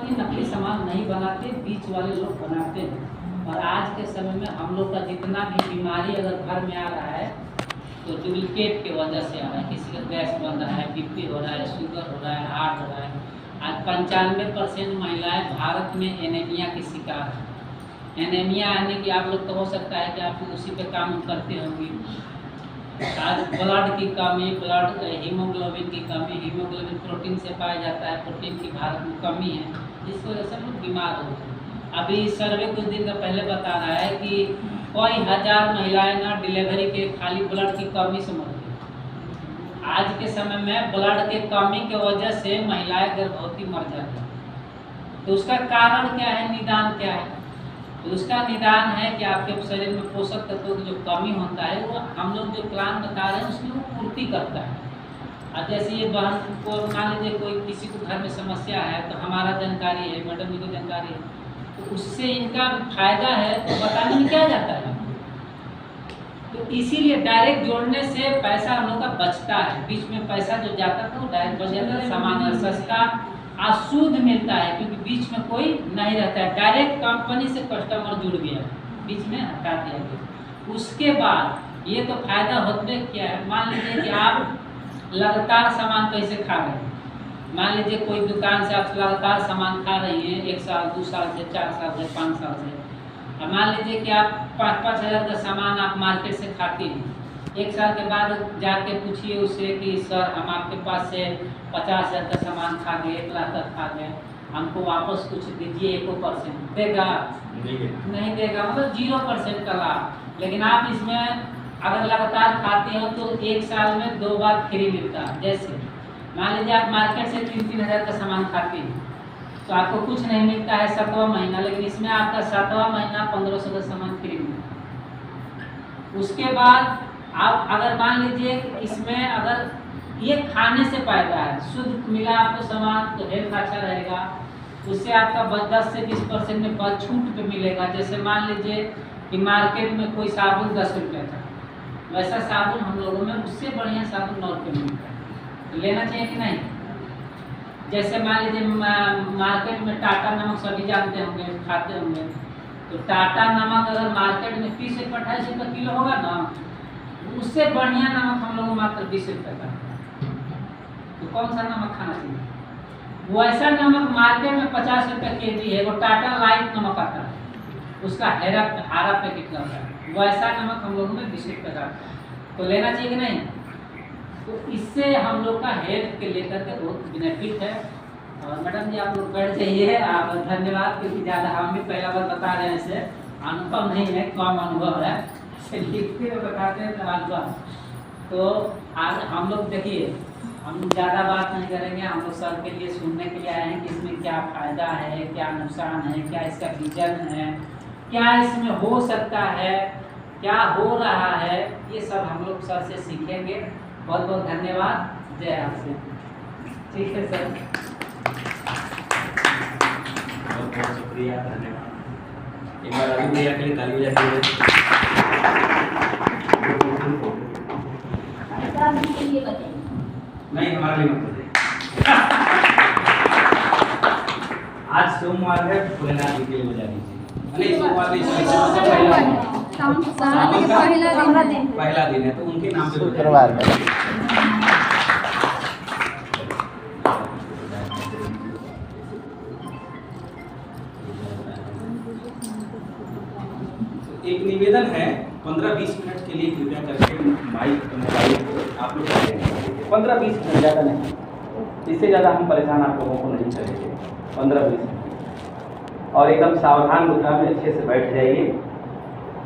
कि नकली सामान नहीं बनाते, बीच वाले लोग बनाते हैं। और आज के समय में हम लोग का जितना भी बीमारी अगर घर में आ रहा है तो डुप्लीकेट की वजह से आ रहा है। किसी का गैस बन रहा है, बीपी हो रहा है, शुगर हो रहा है, हार्ट हो रहा है। आज 95% महिलाएं भारत में एनीमिया की शिकार है। एनीमिया आने की आप लोग तो हो सकता है कि आप उसी पे काम करते होंगे। आज ब्लड की कमी, ब्लड हीमोग्लोबिन की कमी, हीमोग्लोबिन प्रोटीन से पाया जाता है, प्रोटीन की भारत में कमी है, जिसकी वजह से लोग बीमार होते हैं। अभी सर्वे कुछ दिन का पहले बता रहा है कि कई हजार महिलाएं ना डिलीवरी के खाली ब्लड की कमी से मरती हैं। आज के समय में ब्लड के कमी की वजह से महिलाएं गर्भवती मर जाती हैं। तो उसका कारण क्या है, निदान क्या है? तो उसका निदान है कि आपके शरीर में पोषक तत्वों की जो कमी होता है वो हम लोग जो प्लान बता रहे हैं उसकी वो पूर्ति करता है। अब जैसे ये बहन को मान लीजिए कोई किसी को घर में समस्या है तो हमारा जानकारी है, मैडम जी को जानकारी है, तो उससे इनका फायदा है तो बताने में क्या जाता है। तो इसीलिए डायरेक्ट जोड़ने से पैसा हम लोग का बचता है। बीच में पैसा जो जाता था वो डायरेक्ट बच जाता है, सामान सस्ता अशुद्ध मिलता है क्योंकि बीच में कोई नहीं रहता है। डायरेक्ट कंपनी से कस्टमर जुड़ गया, बीच में हटा दिया गया। उसके बाद ये तो फायदा होते क्या है, मान लीजिए कि आप लगातार सामान कैसे खा रहे हैं। मान लीजिए कोई दुकान से आप लगातार सामान खा रही हैं 1 साल 2 साल से 4 साल से 5 साल से। अब मान लीजिए कि आप 5-5 हज़ार का सामान आप मार्केट से खाते हैं। 1 साल के बाद जाके पूछिए उससे कि सर हम आपके पास से 50 हज़ार का सामान खा गए, 1 लाख का खा गए, हमको वापस कुछ दीजिए, 1% देगा? नहीं देगा, मतलब 0% का लाभ। लेकिन आप इसमें अगर लगातार खाते हो तो 1 साल में 2 बार फ्री मिलता है। जैसे मान लीजिए आप मार्केट से 3-3 हज़ार का सामान खाते हैं तो आपको कुछ नहीं मिलता है 7वां महीना, लेकिन इसमें आपका 7वां महीना 1500 का सामान फ्री मिलता है। उसके बाद आप अगर मान लीजिए इसमें अगर ये खाने से फायदा है, शुद्ध मिला आपको सामान तो हेल्थ अच्छा रहेगा, उससे आपका 10 से 20% में बस छूट पे मिलेगा। जैसे मान लीजिए कि मार्केट में कोई साबुन 10 रुपये का, वैसा साबुन हम लोगों में उससे बढ़िया साबुन 9 रुपये मिलता है। तो लेना चाहिए कि नहीं? जैसे मान लीजिए मार्केट में टाटा नमक सभी जानते होंगे, खाते होंगे, तो टाटा नमक अगर मार्केट में 30 रुपये 28 रुपये किलो होगा ना, उससे बढ़िया नमक हम लोग मात्र 20 रुपये का। तो कौन सा नमक खाना चाहिए? वो ऐसा नमक मार्केट में 50 रुपये केजी है, वो टाटा लाइट नमक आता है, उसका हारा पैकेट का होता है, वैसा नमक हम लोगों में 20 रुपये का। तो लेना चाहिए कि नहीं? तो इससे हम लोग का हेल्थ के लेकर के बहुत बेनिफिट है। और मैडम जी आप लोग बैठ जाइए, आप धन्यवाद, क्योंकि ज़्यादा हम भी पहला बार बता रहे हैं, इसे अनुभव नहीं है, कम अनुभव है, लिखते हुए बताते हैं तो अनुभव। तो आज हम लोग देखिए, हम लोग ज़्यादा बात नहीं करेंगे, हम लोग सर के लिए सुनने के लिए आए हैं कि इसमें क्या फ़ायदा है, क्या नुकसान है, क्या इसका विजन है, क्या इसमें हो सकता है, क्या हो रहा है, ये सब हम लोग सर से सीखेंगे। बहुत बहुत धन्यवाद, जय आपसे। ठीक है सर, बहुत बहुत शुक्रिया, धन्यवाद। एक बार अभी भैया के लिए ताली बजा दीजिए। नहीं, हमारे लिए मत बताइए। आज सोमवार है, भोलेनाथ जी के लिए बजा दीजिए। नहीं, सोमवार पहला दिन है तो उनके नाम पे शुक्रवार में। एक निवेदन है, 15-20 मिनट के लिए कृपया करके माइक मोबाइल को आप लोग 15-20 मिनट, ज़्यादा नहीं, इससे ज़्यादा हम परेशान आप लोगों को नहीं करेंगे। 15-20 मिनट, और एकदम सावधान मुद्रा में अच्छे से बैठ जाइए।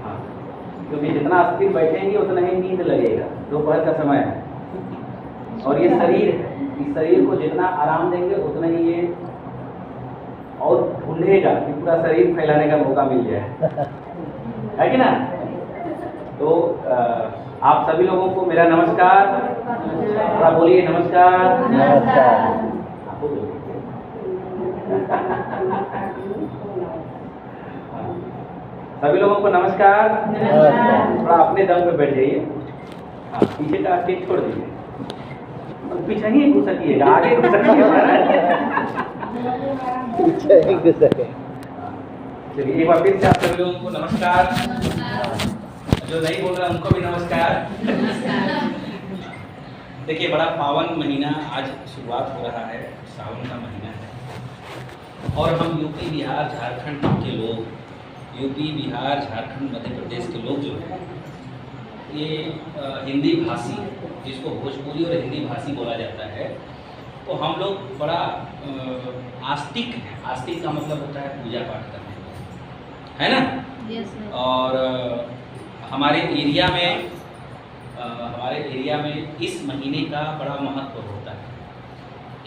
हाँ, क्योंकि जितना स्थिर बैठेंगे उतना ही नींद लगेगा। दोपहर का समय है और ये शरीर है, इस शरीर को जितना आराम देंगे उतना ही ये और भूलेगा कि पूरा शरीर फैलाने का मौका मिल जाए, है कि ना? तो आप सभी लोगों को मेरा नमस्कार। थोड़ा बोलिए नमस्कार। नमस्कार। सभी लोगों को नमस्कार। थोड़ा अपने दम पे बैठ जाइए। हाँ, पीछे का स्टेज छोड़ दीजिए, पीछे ही घुसकिएगा, आगे घुसकिएगा। चलिए एक बार फिर से आप सभी लोगों को नमस्कार। जो नहीं बोल रहा उनको भी नमस्कार। देखिए बड़ा पावन महीना आज शुरुआत हो रहा है, सावन का महीना है और हम यूपी बिहार झारखंड के लोग, यूपी बिहार झारखंड मध्य प्रदेश के लोग जो हैं ये हिंदी भाषी, जिसको भोजपुरी और हिंदी भाषी बोला जाता है, तो हम लोग बड़ा आस्तिक हैं। आस्तिक का मतलब होता है पूजा पाठ करने, है ना? Yes, sir. और हमारे एरिया में इस महीने का बड़ा महत्व होता है।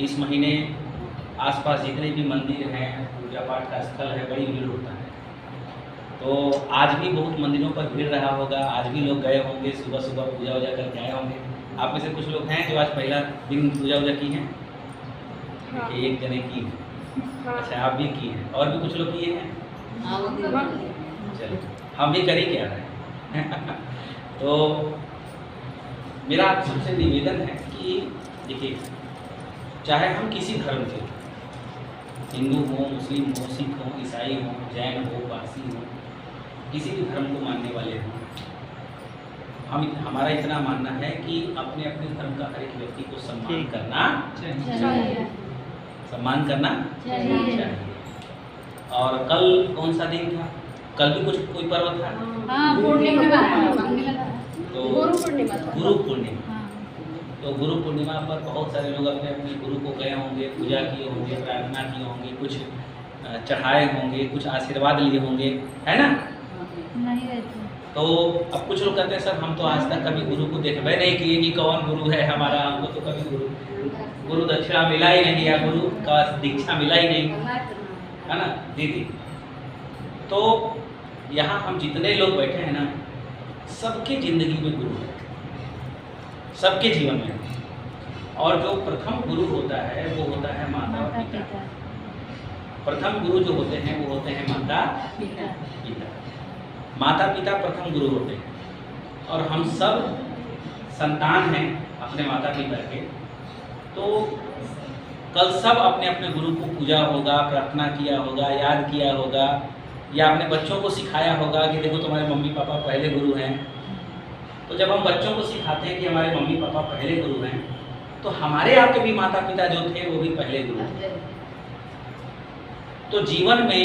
इस महीने आसपास जितने भी मंदिर हैं, पूजा पाठ का स्थल है, बड़ी भीड़ होता है। तो आज भी बहुत मंदिरों पर भीड़ रहा होगा, आज भी लोग गए होंगे, सुबह सुबह पूजा वूजा करके आए होंगे। आप में से कुछ लोग हैं जो आज पहला दिन पूजा वूजा की हैं? हाँ। एक जने की है। अच्छा, आप भी की हैं, और भी कुछ लोग किए हैं? चलिए हम भी कर ही क्या रहे हैं। तो मेरा आप सबसे निवेदन है कि देखिए, चाहे हम किसी धर्म के, हिंदू हो, मुस्लिम हो, सिख हो, ईसाई हो, जैन हो, पारसी हो, किसी भी धर्म को मानने वाले हों, हमारा इतना मानना है कि अपने अपने धर्म का हर एक व्यक्ति को सम्मान करना चाहिए। सम्मान करना चाहिए। और कल कौन सा दिन था? कल भी कोई पर्व था? हाँ, पूर्णिमा। तो गुरु पूर्णिमा। गुरु पूर्णिमा। हाँ। तो गुरु पूर्णिमा पर बहुत सारे लोग अपने अपने गुरु को गए होंगे, पूजा किए होंगे, प्रार्थना किए होंगे, कुछ चढ़ाए होंगे, कुछ आशीर्वाद लिए होंगे, है ना? नहीं रहते। तो अब कुछ लोग कहते हैं सर हम तो आज तक कभी गुरु को देखबे नहीं किए कि कौन गुरु है हमारा, हमको तो कभी गुरु दक्षिणा मिला ही नहीं या गुरु का दीक्षा मिला ही नहीं, है ना दीदी? तो यहाँ हम जितने लोग बैठे हैं ना, सबके जिंदगी में गुरु है, सबके जीवन में। और जो प्रथम गुरु होता है वो होता है माता पिता। प्रथम गुरु जो होते हैं वो होते हैं माता पिता। माता पिता प्रथम गुरु होते हैं और हम सब संतान हैं अपने माता पिता के। तो कल सब अपने अपने गुरु को पूजा होगा, प्रार्थना किया होगा, याद किया होगा, या अपने बच्चों को सिखाया होगा कि देखो तुम्हारे मम्मी पापा पहले गुरु हैं। तो जब हम बच्चों को सिखाते हैं कि हमारे मम्मी पापा पहले गुरु हैं, तो हमारे आपके भी माता पिता जो थे वो भी पहले गुरु थे। तो जीवन में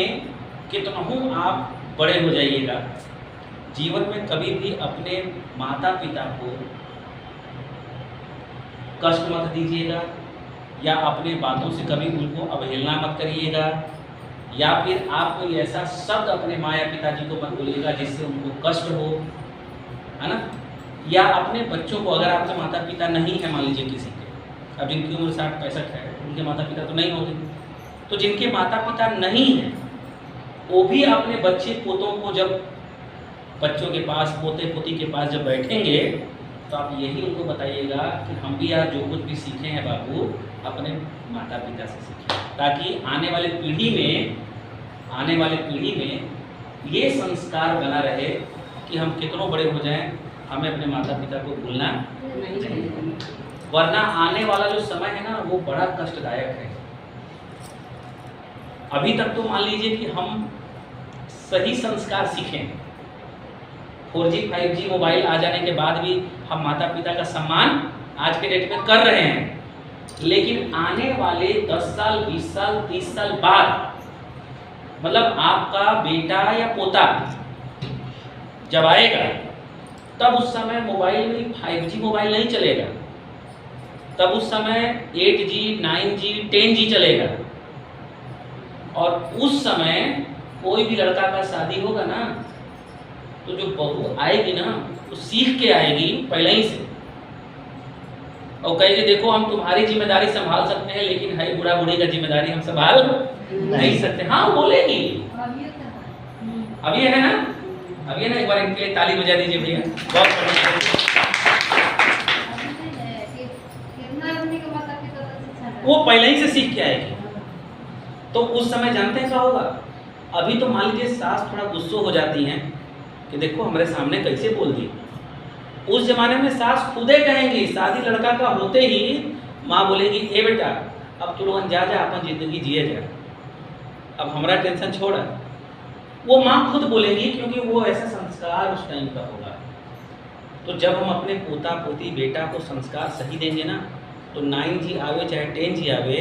कितना हूँ आप बड़े हो जाइएगा, जीवन में कभी भी अपने माता पिता को कष्ट मत दीजिएगा, या अपने बातों से कभी उनको अवहेलना मत करिएगा, या फिर आप कोई ऐसा शब्द अपने माँ या पिताजी को मत बोलिएगा जिससे उनको कष्ट हो, है ना? या अपने बच्चों को, अगर आपके माता पिता नहीं है, मान लीजिए किसी के, अब जिनकी उम्र 60-65 है, उनके माता पिता तो नहीं होंगे, तो जिनके माता पिता नहीं हैं वो भी अपने बच्चे पोतों को, जब बच्चों के पास, पोते पोती के पास जब बैठेंगे, तो आप यही उनको बताइएगा कि हम भी यार जो कुछ भी सीखे हैं बाबू अपने माता पिता से सीखें, ताकि आने वाले पीढ़ी में ये संस्कार बना रहे कि हम कितनों बड़े हो जाएं, हमें अपने माता पिता को भूलना नहीं। वरना आने वाला जो समय है ना वो बड़ा कष्टदायक है। अभी तक तो मान लीजिए कि हम सही संस्कार सीखें, 4G 5G मोबाइल आ जाने के बाद भी हम माता पिता का सम्मान आज के डेट में कर रहे हैं, लेकिन आने वाले 10 साल, 20 साल, 30 साल बाद, मतलब आपका बेटा या पोता जब आएगा, तब उस समय मोबाइल में 5G मोबाइल नहीं चलेगा, तब उस समय 8G 9G 10G चलेगा। और उस समय कोई भी लड़का का शादी होगा ना, तो जो बहू आएगी ना तो सीख के आएगी पहले ही से, और कहेगी देखो हम तुम्हारी जिम्मेदारी संभाल सकते हैं, लेकिन है बूढ़ा बूढ़ी का जिम्मेदारी हम संभाल नहीं सकते। हाँ बोलेगी, अब ये है ना, अब ये ना, एक बार इनके लिए ताली बजा दीजिए भैया, बहुत बढ़िया। वो पहले ही से सीख के आएगी। तो उस समय जानते हैं क्या होगा? अभी तो मान लीजिए सास थोड़ा गुस्सा हो जाती हैं कि देखो हमारे सामने कैसे बोल दी। उस जमाने में सास खुदे कहेंगी, शादी लड़का का होते ही माँ बोलेगी ए बेटा अब तू लोगन जा अपन जिंदगी जिए जा, अब हमारा टेंशन छोड़ा। वो माँ खुद बोलेगी क्योंकि वो ऐसा संस्कार उस टाइम का होगा। तो जब हम अपने पोता पोती बेटा को संस्कार सही देंगे ना, तो 9G आवे चाहे 10G आवे,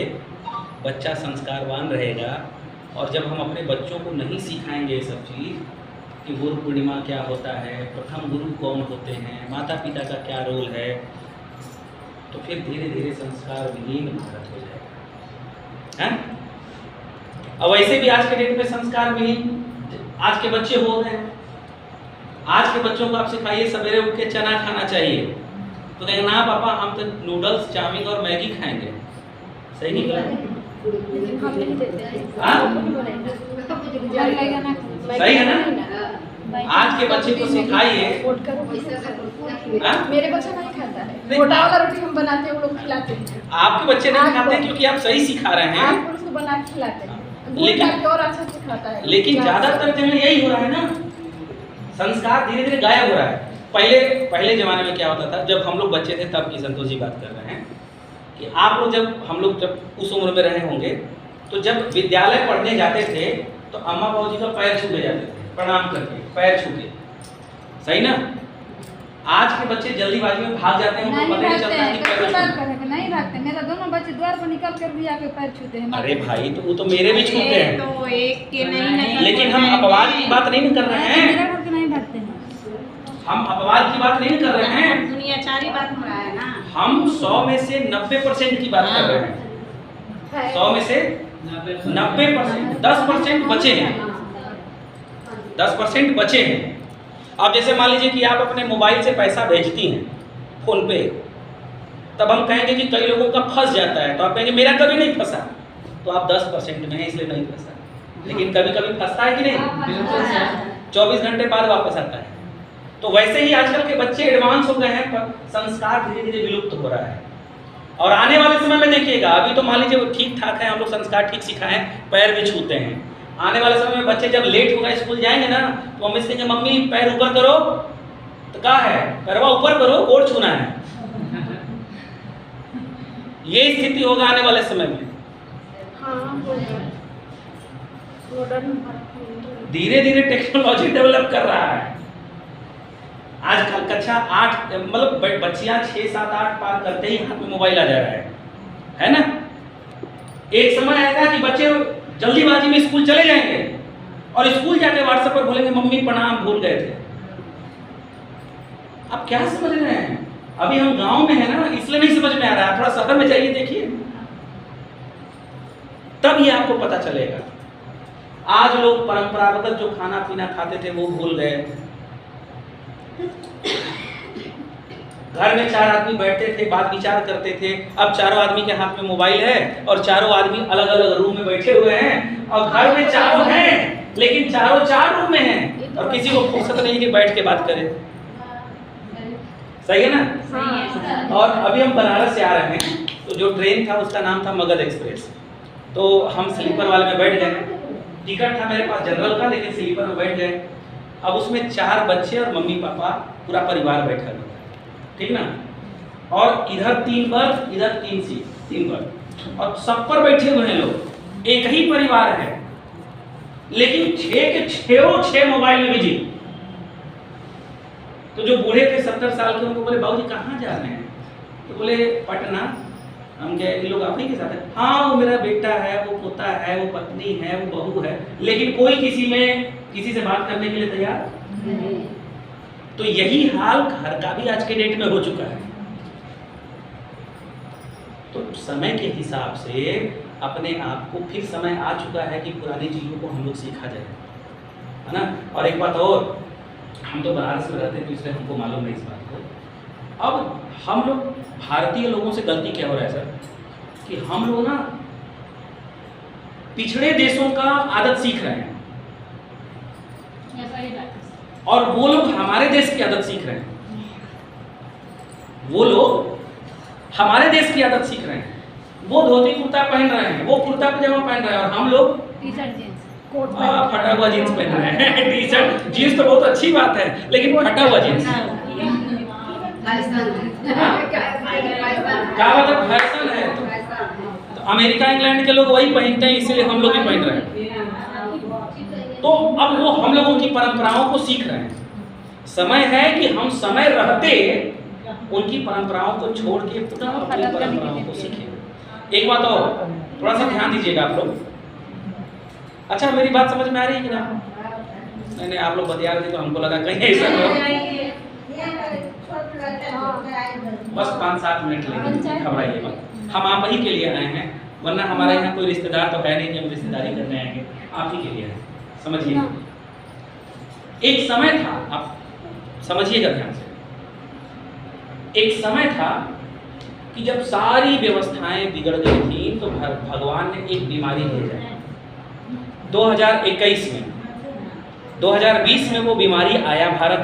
बच्चा संस्कारवान रहेगा। और जब हम अपने बच्चों को नहीं सिखाएंगे ये सब चीज़ कि गुरु पूर्णिमा क्या होता है, प्रथम गुरु कौन होते हैं, माता पिता का क्या रोल है, तो फिर धीरे धीरे संस्कार विहीन भारत हो जाएगा, है। अब वैसे भी आज के डेट में संस्कार विहीन आज के बच्चे हो गए। आज के बच्चों को आप सिखाइए सवेरे उठ के चना खाना चाहिए, तो कहेंगे ना पापा हम तो नूडल्स चाउमीन और मैगी खाएंगे। सही नहीं बोला? सही है ना? आज के बच्चे को सिखाइए। मेरे बच्चा नहीं खाता है, मोटा वाला रोटी हम बनाते हैं, वो लोग खिलाते हैं। आपके बच्चे नहीं खाते क्योंकि आप सही सिखा रहे हैं, आप उसको बना के खिलाते हैं, लेकिन और अच्छा से खाता है। लेकिन ज्यादातर जगह यही हो रहा है ना, संस्कार धीरे धीरे गायब हो रहा है। पहले जमाने में क्या होता था, जब हम लोग बच्चे थे तब की संतोष जी बात कर रहे हैं कि आप लोग हम लोग उस उम्र में रहे होंगे, तो जब विद्यालय पढ़ने जाते थे तो अम्मा बाबू जी का पैर छू के जाते थे, प्रणाम करके पैर छू के। सही ना? आज के बच्चे जल्दीबाजी में भाग जाते हैं, उनको पता नहीं चलता कि पैर छू। नहीं भागते, मेरा दोनों बच्चे द्वार पर निकल कर भी आके पैर छूते हैं। अरे भाई तो वो तो मेरे भी छूते हैं, तो एक के नहीं, लेकिन हम अपवाद की बात नहीं कर रहे हैं। मेरे घर के नहीं भागते हैं। हम अपवाद की बात नहीं कर रहे हैं, दुनियाचारी बात हो रहा है ना। हम 100 में से 90% की बात कर रहे हैं। 100 में से 90%, 10% बचे हैं, 10% बचे हैं। अब जैसे मान लीजिए कि आप अपने मोबाइल से पैसा भेजती हैं फोन पे, तब हम कहेंगे कि कई लोगों का फंस जाता है, तो आप कहेंगे मेरा कभी नहीं फंसा, तो आप 10% में हैं इसलिए नहीं फंसा। लेकिन कभी कभी फंसता है कि नहीं? 24 घंटे बाद वापस आता है। तो वैसे ही आजकल के बच्चे एडवांस हो गए हैं, पर संस्कार धीरे धीरे विलुप्त हो रहा है। और आने वाले समय में देखिएगा, अभी तो मान लीजिए ठीक ठाक है, हम लोग संस्कार ठीक सिखाएं, पैर भी छूते हैं। आने वाले समय में बच्चे जब लेट होगा स्कूल जाएंगे ना, तो मम्मी से कहेंगे मम्मी पैर ऊपर करो, तो क्या है पैरवा ऊपर करो, गोड़ छूना है। ये स्थिति होगा आने वाले समय में। धीरे धीरे टेक्नोलॉजी डेवलप कर रहा है। आज कक्षा 8 मतलब बच्चियां 6, 7, 8 पार करते ही हाथ में मोबाइल आ जा रहा है ना? एक समय आएगा कि बच्चे जल्दीबाजी में स्कूल चले जाएंगे और स्कूल जाके व्हाट्सएप पर बोलेंगे मम्मी प्रणाम भूल गए थे। आप क्या समझ रहे हैं? अभी हम गांव में है ना, इसलिए नहीं समझ में आ रहा है। थोड़ा शहर में जाइए देखिए, तब ये आपको पता चलेगा। आज लोग परंपरागत जो खाना पीना खाते थे वो भूल गए। घर में 4 आदमी बैठते थे, बात विचार करते थे। अब चारों आदमी के हाथ में मोबाइल है और चारों आदमी अलग अलग रूम में बैठे हुए हैं, और घर में चारों हैं लेकिन चारों 4 रूम में हैं, और किसी को फुर्सत नहीं कि बैठ के बात करें। सही है ना? और अभी हम बनारस से आ रहे हैं, तो जो ट्रेन था उसका नाम था मगध एक्सप्रेस। तो हम स्लीपर वाले में बैठ गए, टिकट था मेरे पास जनरल का, लेकिन स्लीपर में बैठ गए। अब उसमें 4 बच्चे और मम्मी पापा, पूरा परिवार बैठा हुआ, ठीक ना? और इधर 3 बर्थ, इधर 3 सीट, 3 बर्थ, और सब पर बैठे हुए हैं लोग। एक ही परिवार है, लेकिन 6 के 6 मोबाइल में बिजी। तो जो बूढ़े थे 70 साल के, उनको बोले बाबूजी कहाँ जा रहे हैं? तो बोले पटना। हम क्या ये लोग आप ही के साथ है? हाँ, वो मेरा बेटा है, वो पोता है, वो पत्नी है, वो बहू है, लेकिन कोई किसी से बात करने के लिए तैयार नहीं। तो यही हाल घर का भी आज के डेट में हो चुका है। तो समय के हिसाब से अपने आप को फिर समय आ चुका है कि पुरानी चीजों को हम लोग सीखा जाए, है ना? और एक बात और, हम तो बनारस में रहते हैं तो इसलिए हमको मालूम है इस बात को। अब हम लोग भारतीय लोगों से गलती क्या हो रहा है सर, कि हम लोग ना पिछड़े देशों का आदत सीख रहे हैं, और वो लोग हमारे देश की आदत सीख रहे हैं। वो लोग हमारे देश की आदत सीख रहे हैं। वो धोती कुर्ता पहन रहे हैं, वो कुर्ता पजामा पहन रहे हैं, और हम लोग टी-शर्ट जींस फटा हुआ जींस पहन रहे हैं। टी-शर्ट जींस तो बहुत अच्छी बात है, लेकिन फटा हुआ जींस क्या मतलब फैशन है? तो अमेरिका इंग्लैंड के लोग वही पहनते हैं, इसीलिए हम लोग भी पहन रहे हैं। तो अब वो हम लोगों की परंपराओं को सीख रहे हैं। समय है कि हम समय रहते उनकी परंपराओं को छोड़ के पुनः अपनी परंपराओं को सीखें। एक बात और, थोड़ा सा ध्यान दीजिएगा आप लोग। अच्छा, मेरी बात समझ में आ रही है कि ना? नहीं, आप लोग बतिया रहे थे तो हमको लगा कहीं ऐसा हो। बस 5-7 मिनट लेंगे, घबराइए मत। हम आप ही के लिए आए हैं, वरना हमारे यहाँ कोई रिश्तेदार तो है नहीं कि हम रिश्तेदारी करने आएंगे, आप ही के लिए आए। समझिए, एक समय था, आप समझिएगा ध्यान से, एक समय था कि जब सारी व्यवस्थाएं बिगड़ गई थी तो भगवान ने एक बीमारी भेजा। 2021 में, 2020 में वो बीमारी आया भारत